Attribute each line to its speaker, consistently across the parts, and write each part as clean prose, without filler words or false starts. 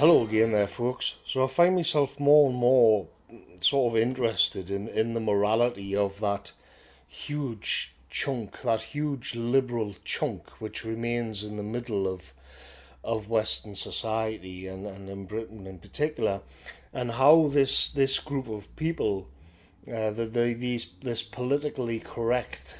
Speaker 1: Hello again there, folks. So I find myself more and more sort of interested in the morality of that huge chunk, that huge liberal chunk which remains in the middle of Western society and in Britain in particular, and how this group of people, this politically correct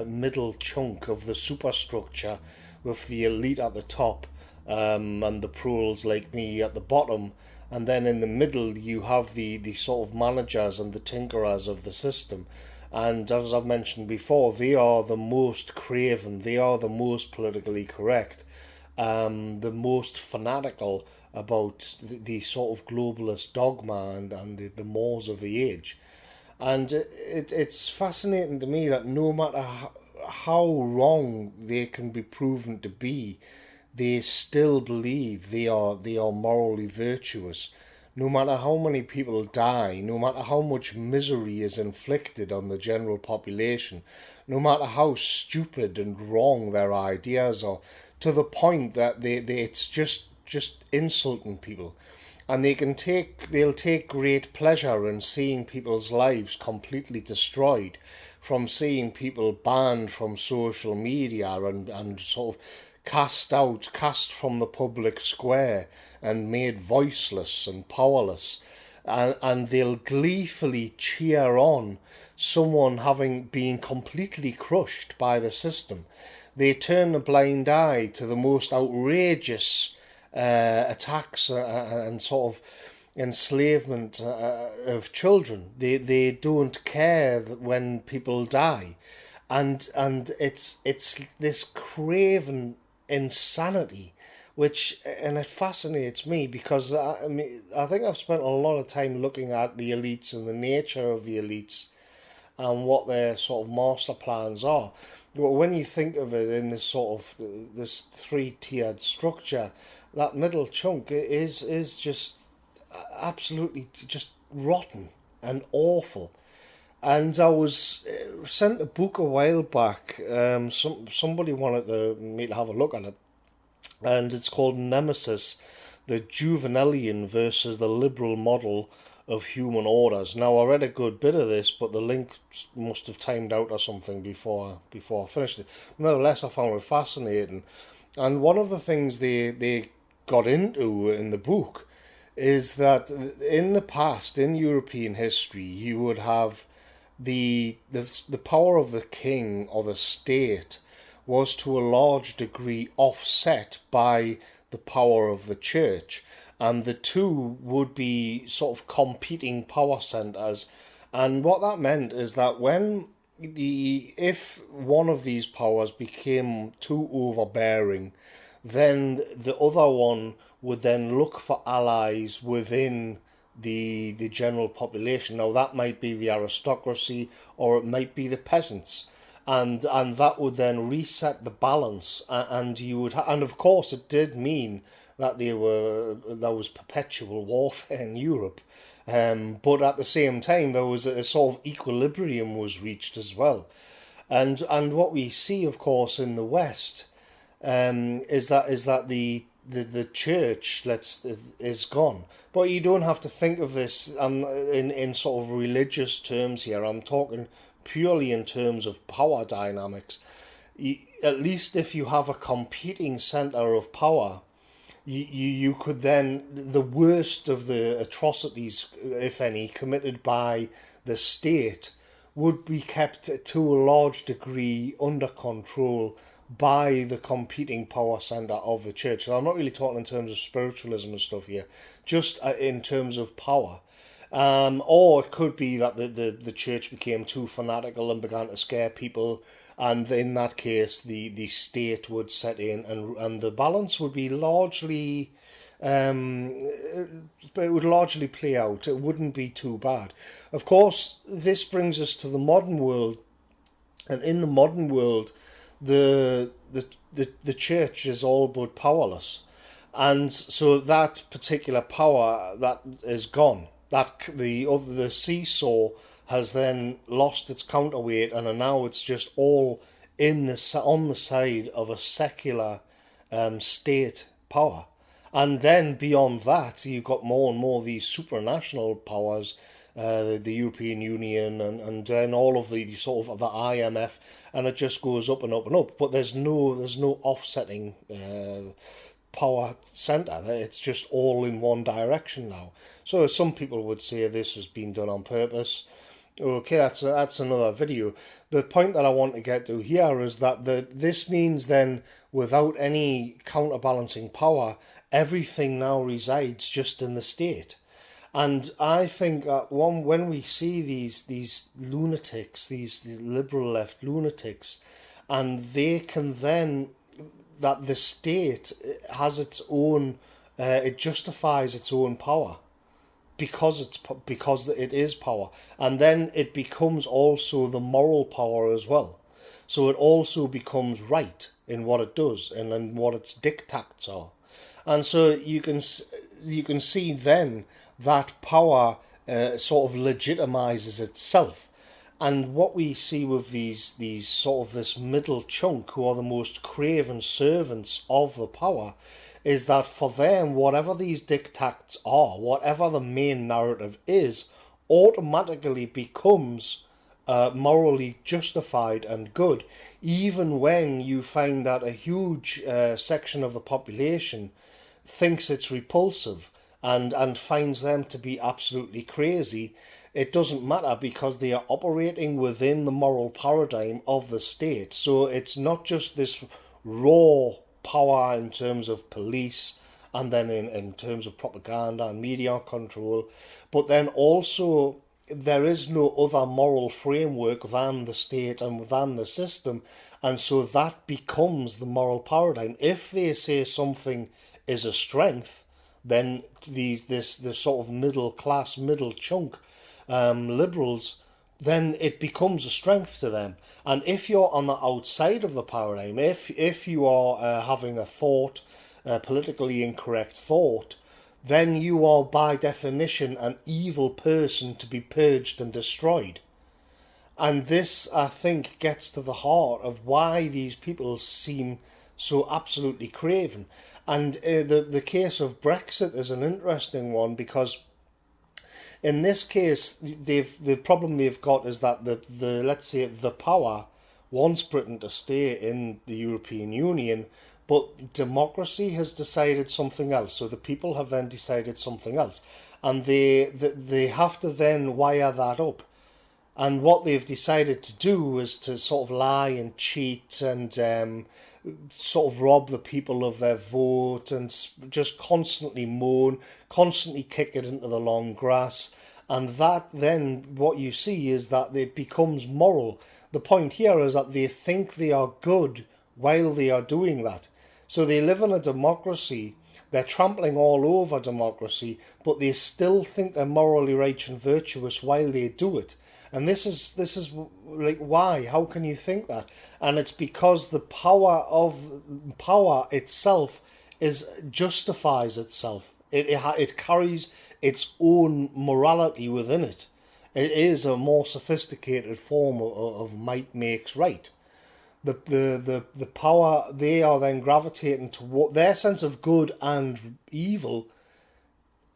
Speaker 1: middle chunk of the superstructure with the elite at the top, and the proles like me at the bottom, and then in the middle you have the sort of managers and the tinkerers of the system. And as I've mentioned before, they are the most craven, they are the most politically correct, the most fanatical about the sort of globalist dogma and the mores of the age. And it's fascinating to me that no matter how wrong they can be proven to be, they still believe they are morally virtuous. No matter how many people die, no matter how much misery is inflicted on the general population, no matter how stupid and wrong their ideas are, to the point that it's just insulting people. And they'll take great pleasure in seeing people's lives completely destroyed, from seeing people banned from social media and sort of cast from the public square and made voiceless and powerless. And they'll gleefully cheer on someone having been completely crushed by the system. They turn a blind eye to the most outrageous attacks and sort of enslavement of children. They don't care when people die, and it's this craven insanity, and it fascinates me because I think I've spent a lot of time looking at the elites and the nature of the elites and what their sort of master plans are. But when you think of it in this sort of this three-tiered structure, that middle chunk is just absolutely just rotten and awful. And I was sent a book a while back. Somebody wanted me to have a look at it, and it's called Nemesis: The Juvenalian versus the Liberal Model of Human Orders. Now, I read a good bit of this, but the link must have timed out or something before I finished it. Nevertheless, I found it fascinating, and one of the things they got into in the book is that in the past, in European history, you would have the power of the king or the state was to a large degree offset by the power of the church, and the two would be sort of competing power centers. And what that meant is that if one of these powers became too overbearing, then the other one would then look for allies within the general population. Now that might be the aristocracy or it might be the peasants, and that would then reset the balance, and you would and of course it did mean that there was perpetual warfare in Europe, but at the same time there was a sort of equilibrium was reached as well, and what we see of course in the West is that the church is gone. But you don't have to think of this in sort of religious terms here. I'm talking purely in terms of power dynamics. At least if you have a competing center of power, you could then, the worst of the atrocities, if any, committed by the state would be kept to a large degree under control by the competing power center of the church. So I'm not really talking in terms of spiritualism and stuff here, just in terms of power. Or it could be that the church became too fanatical and began to scare people, and in that case the state would set in, and the balance would be largely but it would largely play out. It wouldn't be too bad. Of course, this brings us to the modern world, and in the modern world, the church is all but powerless, and so that particular power that is gone. That the seesaw has then lost its counterweight, and now it's just all on the side of a secular state power. And then beyond that, you've got more and more of these supranational powers, the European Union, and then all of the sort of the IMF, and it just goes up and up and up. But there's no offsetting power center. It's just all in one direction now. So some people would say this has been done on purpose. Okay, that's another video. The point that I want to get to here is that this means then, without any counterbalancing power, everything now resides just in the state. And I think that when we see these lunatics, these liberal left lunatics, and they can then, that the state has its own, it justifies its own power because it is power, and then it becomes also the moral power as well. So it also becomes right in what it does and in what its dictats are, and so you can see then that power sort of legitimizes itself. And what we see with these sort of this middle chunk, who are the most craven servants of the power, is that for them, whatever these dictats are, whatever the main narrative is, automatically becomes morally justified and good, even when you find that a huge section of the population thinks it's repulsive and finds them to be absolutely crazy. It doesn't matter, because they are operating within the moral paradigm of the state. So it's not just this raw power in terms of police and then in terms of propaganda and media control, but then also there is no other moral framework than the state and than the system, and so that becomes the moral paradigm. If they say something is a strength, then this sort of middle class, middle chunk liberals, then it becomes a strength to them. And if you're on the outside of the paradigm, if you are having a thought, a politically incorrect thought, then you are by definition an evil person to be purged and destroyed. And this, I think, gets to the heart of why these people seem so absolutely craven. And the case of Brexit is an interesting one, because in this case, the problem they've got is that the let's say the power wants Britain to stay in the European Union, but democracy has decided something else. So the people have then decided something else, and they have to then wire that up. And what they've decided to do is to sort of lie and cheat and sort of rob the people of their vote and just constantly moan, constantly kick it into the long grass. And that then, what you see is that it becomes moral. The point here is that they think they are good while they are doing that. So they live in a democracy, they're trampling all over democracy, but they still think they're morally right and virtuous while they do it. And this is like, why? How can you think that? And it's because the power itself justifies itself. It carries its own morality within it. It is a more sophisticated form of might makes right. The power, they are then gravitating toward, their sense of good and evil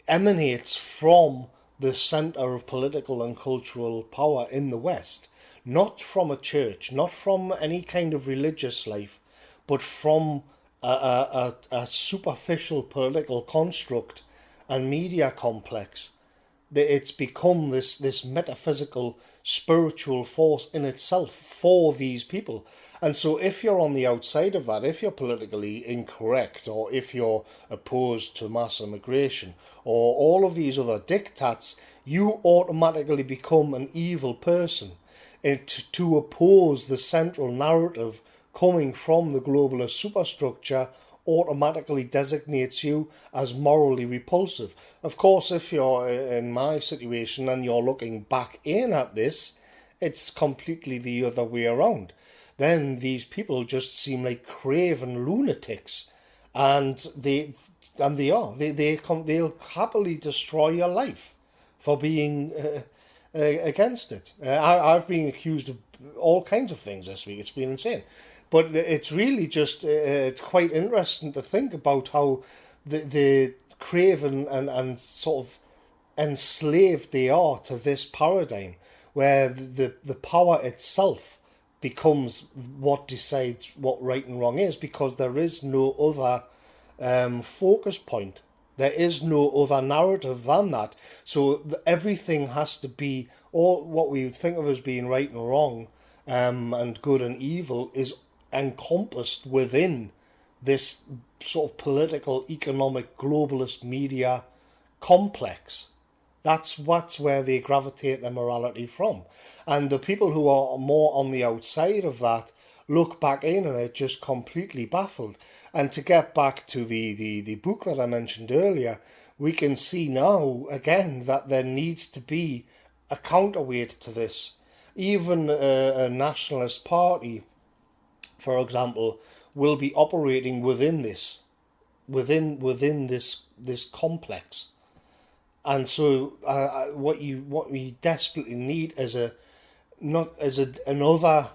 Speaker 1: emanates from the centre of political and cultural power in the West, not from a church, not from any kind of religious life, but from a superficial political construct and media complex. It's become this metaphysical, spiritual force in itself for these people. And so if you're on the outside of that, if you're politically incorrect, or if you're opposed to mass immigration, or all of these other diktats, you automatically become an evil person to oppose the central narrative coming from the globalist superstructure. Automatically designates you as morally repulsive. Of course, if you're in my situation and you're looking back in at this, it's completely the other way around. Then these people just seem like craven lunatics, and they'll happily destroy your life for being against it. I've been accused of all kinds of things this week. It's been insane. But it's really just quite interesting to think about how the craven and sort of enslaved they are to this paradigm where the power itself becomes what decides what right and wrong is, because there is no other focus point. There is no other narrative than that. So everything has to be, all what we would think of as being right and wrong, and good and evil, is encompassed within this sort of political, economic, globalist media complex. That's where they gravitate their morality from. And the people who are more on the outside of that look back in and are just completely baffled. And to get back to the book that I mentioned earlier, we can see now, again, that there needs to be a counterweight to this. Even a nationalist party, for example, will be operating within this complex. And so, what we desperately need is another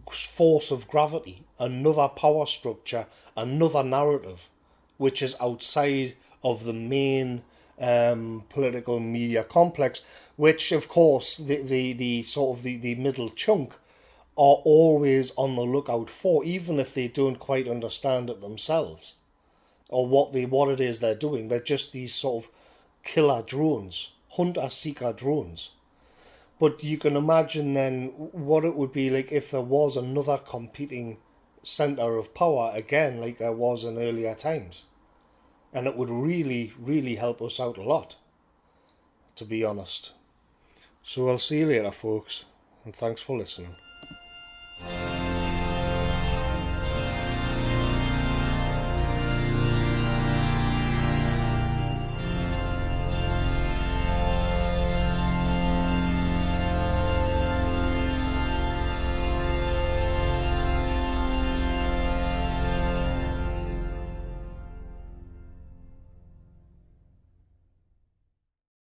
Speaker 1: force of gravity, another power structure, another narrative, which is outside of the main political media complex, which of course the sort of the middle chunk are always on the lookout for, even if they don't quite understand it themselves, or what it is they're doing. They're just these sort of killer drones, hunter-seeker drones. But you can imagine then what it would be like if there was another competing centre of power again, like there was in earlier times. And it would really, really help us out a lot, to be honest. So I'll see you later, folks, and thanks for listening.